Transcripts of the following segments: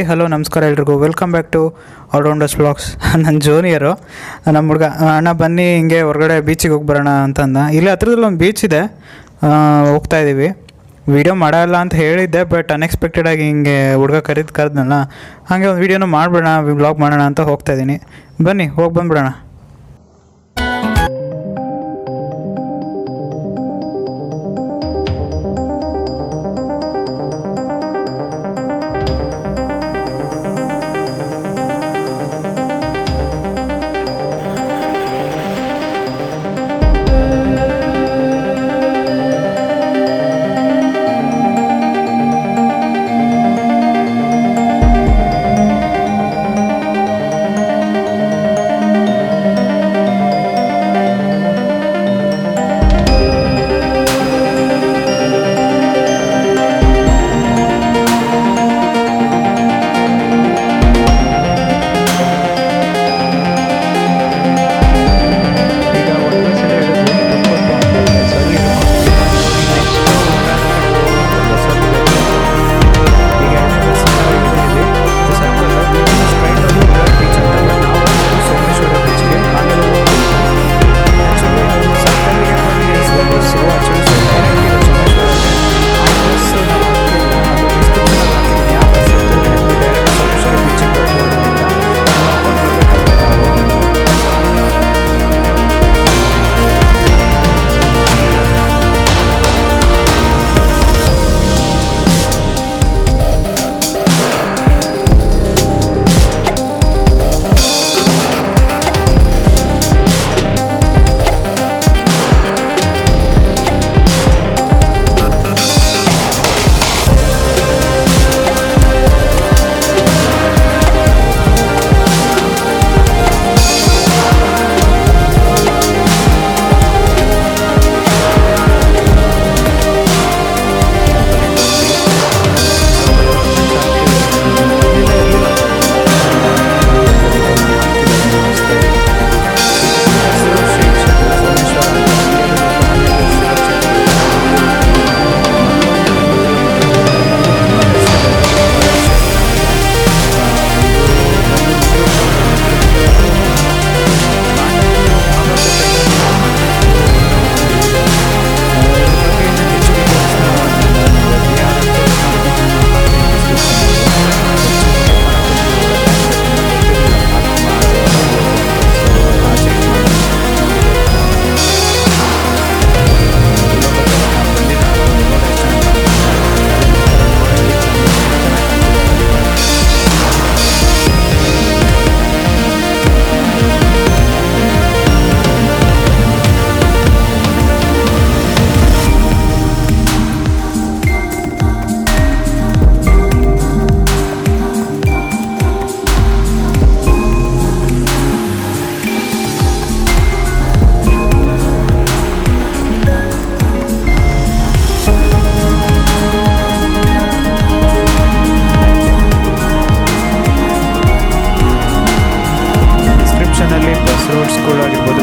Hello ನಮಸ್ಕಾರ ಎಲ್ರಿಗೂ. Welcome back to allrounders vlogs. ನನ್ನ ಜೂನಿಯರು ನಮ್ಮ ಹುಡುಗ ಅಣ್ಣ ಬನ್ನಿ ಹಿಂಗೆ ಹೊರಗಡೆ ಬೀಚಿಗೆ ಹೋಗಿ ಬರೋಣ ಅಂತಂದ. ಇಲ್ಲಿ ಹತ್ರದಲ್ಲಿ ಒಂದು ಬೀಚ್ ಇದೆ, ಹೋಗ್ತಾಯಿದ್ದೀವಿ. ವೀಡಿಯೋ ಮಾಡಲ್ಲ ಅಂತ ಹೇಳಿದ್ದೆ, ಬಟ್ ಅನ್ಎಕ್ಸ್ಪೆಕ್ಟೆಡಾಗಿ ಹಿಂಗೆ ಹುಡುಗ ಕರೆದ್ನಲ್ಲ, ಹಾಗೆ ಒಂದು ವೀಡಿಯೋನ ಮಾಡಿಬಿಡೋಣ, ವ್ಲಾಗ್ ಮಾಡೋಣ ಅಂತ ಹೋಗ್ತಾಯಿದ್ದೀನಿ. ಬನ್ನಿ ಹೋಗಿ ಬಂದುಬಿಡೋಣ.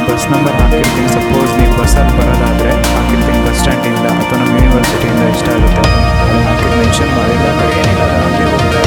ಬಸ್ ನಂಬರ್ ಹಾಕಿರ್ತೀನಿ. ಸಪೋಸ್ ನೀವು ಬಸ್ಸಲ್ಲಿ ಬರೋದಾದರೆ ಹಾಕಿರ್ತೀನಿ, ಬಸ್ ಸ್ಟ್ಯಾಂಡಿಂದ ಅಥವಾ ನಮ್ಮ ಯೂನಿವರ್ಸಿಟಿಯಿಂದ ಇಷ್ಟ ಆಗುತ್ತೆ ಹಾಕಿ ಮೆನ್ಷನ್ ಮಾಡಿಲ್ಲ ಅಂದರೆ ಏನಿಲ್ಲ, ಹಾಗೆ ಹೋಗ್ತಾ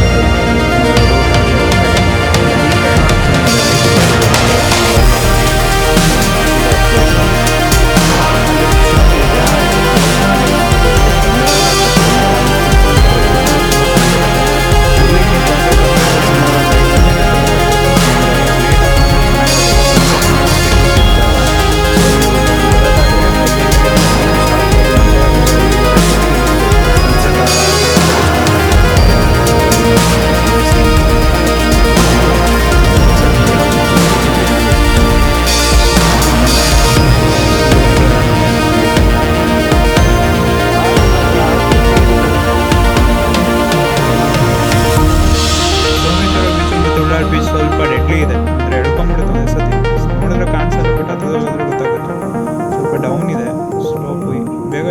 ಸ್ವಲ್ಪ ಡೆಡ್ಲಿ ಇದೆ ಅಂದರೆ ಎಳ್ಕೊಂಡ್ಬಿಡುತ್ತೆ ಸತಿ ನೋಡಿದ್ರೆ ಕಾಣಿಸಲ್ಲ, ಬಟ್ ಹತ್ರದಲ್ಲಿ ಹೋದ್ರೆ ಗೊತ್ತಾಗುತ್ತೆ. ಸ್ವಲ್ಪ ಡೌನ್ ಇದೆ ಸ್ಲೋಪು, ಬೇಗ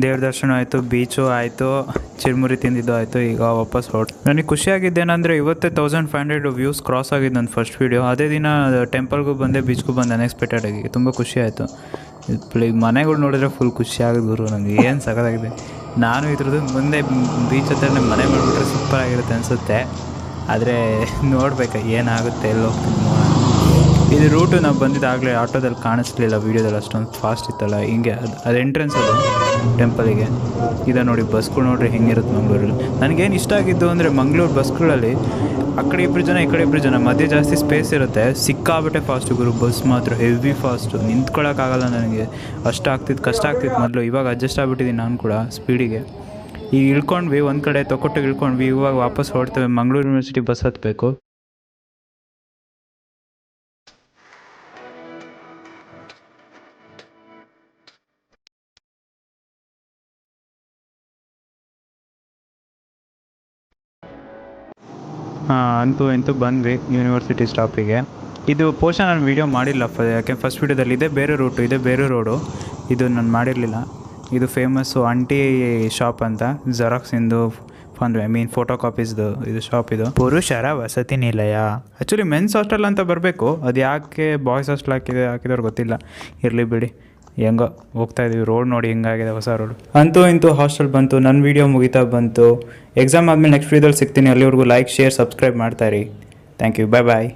ದೇವ್ರ ದರ್ಶನ ಆಯಿತು, ಬೀಚು ಆಯಿತು, ಚಿರುಮುರಿ ತಿಂದಿದ್ದು ಆಯಿತು. ಈಗ ವಾಪಸ್ ನನಗೆ ಖುಷಿಯಾಗಿದ್ದೇನೆಂದರೆ ಇವತ್ತೇ 1500 ವ್ಯೂಸ್ ಕ್ರಾಸ್ ಆಗಿದ್ದು ನನ್ನ ಫಸ್ಟ್ ವೀಡಿಯೋ. ಅದೇ ದಿನ ಟೆಂಪಲ್ಗೂ ಬಂದೆ, ಬೀಚ್ಗೂ ಬಂದೆ ಅನ್ಎಕ್ಸ್ಪೆಕ್ಟೆಡ್ ಆಗಿ. ತುಂಬ ಖುಷಿ ಆಯಿತು. ಮನೆಗಳು ನೋಡಿದ್ರೆ ಫುಲ್ ಖುಷಿ ಆಗೋದು ಗುರು, ನನಗೆ ಏನು ಸಖತ್ತಾಗಿದೆ. ನಾನು ಇದ್ರದ್ದು ಮುಂದೆ ಬೀಚ್ ಹತ್ರನೇ ಮನೆ ಮಾಡಿಬಿಟ್ರೆ ಸೂಪರ್ ಆಗಿರುತ್ತೆ ಅನಿಸುತ್ತೆ. ಆದರೆ ನೋಡ್ಬೇಕು ಏನಾಗುತ್ತೆ, ಎಲ್ಲಿ ಹೋಗ್ತೀನಿ ನೋಡೋಣ. ಇದು ರೂಟು ನಾವು ಬಂದಿದ್ದಾಗಲೇ ಆಟೋದಲ್ಲಿ ಕಾಣಿಸ್ಲಿಲ್ಲ, ವೀಡಿಯೋದಲ್ಲಿ ಅಷ್ಟೊಂದು ಫಾಸ್ಟ್ ಇತ್ತಲ್ಲ. ಹಿಂಗೆ ಅದು ಎಂಟ್ರೆನ್ಸ್ ಅದು ಟೆಂಪಲಿಗೆ. ಇದೆ ನೋಡಿ ಬಸ್ಗಳು ನೋಡ್ರಿ ಹೆಂಗಿರುತ್ತೆ ಮಂಗಳೂರಲ್ಲಿ. ನನಗೇನು ಇಷ್ಟ ಆಗಿದ್ದು ಅಂದರೆ ಮಂಗಳೂರು ಬಸ್ಗಳಲ್ಲಿ ಆ ಕಡೆ ಇಬ್ಬರು ಜನ, ಈ ಕಡೆ ಇಬ್ಬರು ಜನ, ಮಧ್ಯೆ ಜಾಸ್ತಿ ಸ್ಪೇಸ್ ಇರುತ್ತೆ. ಸಿಕ್ಕಾಬಿಟ್ಟೆ ಫಾಸ್ಟು ಗುರು, ಬಸ್ ಮಾತ್ರ ಹೆವಿ ಫಾಸ್ಟು, ನಿಂತ್ಕೊಳ್ಳೋಕ್ಕಾಗಲ್ಲ ನನಗೆ. ಕಷ್ಟ ಆಗ್ತಿತ್ತು ಮೊದಲು. ಇವಾಗ ಅಡ್ಜಸ್ಟ್ ಆಗಿಬಿಟ್ಟಿದ್ದೀನಿ ನಾನು ಕೂಡ ಸ್ಪೀಡಿಗೆ. ಈಗ ಇಳ್ಕೊಂಡ್ವಿ, ಒಂದು ಕಡೆ ತೊಗೊಟ್ಟಿಗೆ ಇಳ್ಕೊಂಡ್ವಿ. ಇವಾಗ ವಾಪಸ್ ಹೊರಡ್ತೇವೆ, ಮಂಗಳೂರು ಯೂನಿವರ್ಸಿಟಿ ಬಸ್ ಹತ್ತಬೇಕು. ಅಂತೂ ಬಂದ್ವಿ ಯೂನಿವರ್ಸಿಟಿ ಸ್ಟಾಪಿಗೆ. ಇದು ಪೋರ್ಷನ್ ನಾನು ವೀಡಿಯೋ ಮಾಡಿಲ್ಲ, ಯಾಕೆ ಫಸ್ಟ್ ವೀಡಿಯೋದಲ್ಲಿ ಇದೇ ಬೇರೆ ರೂಟು, ಇದೇ ಬೇರೆ ರೋಡು. ಇದು ನಾನು ಮಾಡಿರಲಿಲ್ಲ. ಇದು ಫೇಮಸ್ಸು ಆಂಟಿ ಶಾಪ್ ಅಂತ, ಜೆರಾಕ್ಸಿಂದು ಫೋಟೋ ಕಾಪೀಸ್ದು ಇದು ಶಾಪ್. ಇದು ಪುರುಷರ ವಸತಿ ನಿಲಯ. ಆ್ಯಕ್ಚುಲಿ ಮೆನ್ಸ್ ಹಾಸ್ಟೆಲ್ ಅಂತ ಬರಬೇಕು, ಅದು ಯಾಕೆ ಬಾಯ್ಸ್ ಹಾಸ್ಟೆಲ್ ಹಾಕಿದವ್ರು ಗೊತ್ತಿಲ್ಲ. ಇರಲಿ ಬಿಡಿ, ಹೆಂಗೋ ಹೋಗ್ತಾಯಿದ್ದೀವಿ. ರೋಡ್ ನೋಡಿ ಹೆಂಗಾಗಿದೆ, ಹೊಸ ರೋಡ್. ಅಂತೂ ಹಾಸ್ಟೆಲ್ ಬಂತು, ನನ್ನ ವೀಡಿಯೋ ಮುಗಿತಾ ಬಂತು. ಎಕ್ಸಾಮ್ ಆದಮೇಲೆ ನೆಕ್ಸ್ಟ್ ವೀಡಿಯೋದಲ್ಲಿ ಸಿಗ್ತೀನಿ. ಅಲ್ಲಿವರೆಗೂ ಲೈಕ್, ಶೇರ್, ಸಬ್ಸ್ಕ್ರೈಬ್ ಮಾಡ್ತಾಯಿರಿ. Thank you, bye.